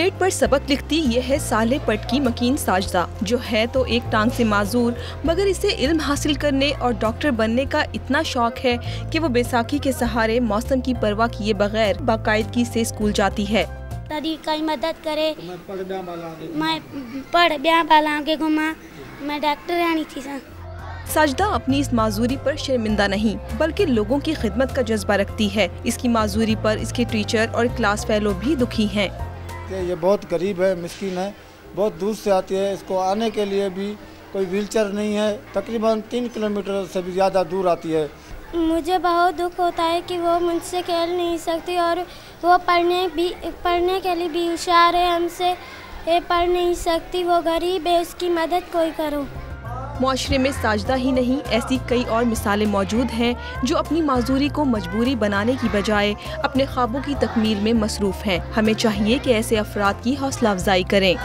Slate पर सबक लिखती ये है साले पट की मकीन साजदा, जो है तो एक टांग से माजूर, मगर इसे इल्म हासिल करने और डॉक्टर बनने का इतना शौक है कि वो बैसाखी के सहारे मौसम की परवाह किए बगैर बाकायदगी से स्कूल जाती है। तरीका की मदद करे, मैं पढ़ ब्याह बाला के घुमा, मैं डॉक्टर आनी थी। साजदा अपनी इस माजूरी पर शर्मिंदा नहीं, बल्कि लोगों की खिदमत का जज्बा रखती है। इसकी माजूरी पर इसके टीचर और क्लास फेलो भी दुखी हैं। ये बहुत गरीब है, मिस्कीन है, बहुत दूर से आती है। इसको आने के लिए भी कोई व्हीलचेयर नहीं है, तकरीबन 3 किलोमीटर से भी ज़्यादा दूर आती है। मुझे बहुत दुख होता है कि वो मुझसे खेल नहीं सकती और वो पढ़ने के लिए भी होशियार है, हमसे पढ़ नहीं सकती। वो गरीब है, उसकी मदद कोई करो। मुआशरे में साजदा ही नहीं, ऐसी कई और मिसालें मौजूद हैं जो अपनी माजूरी को मजबूरी बनाने की बजाय अपने ख्वाबों की तकमील में मसरूफ़ हैं। हमें चाहिए कि ऐसे अफराद की हौसला अफजाई करें।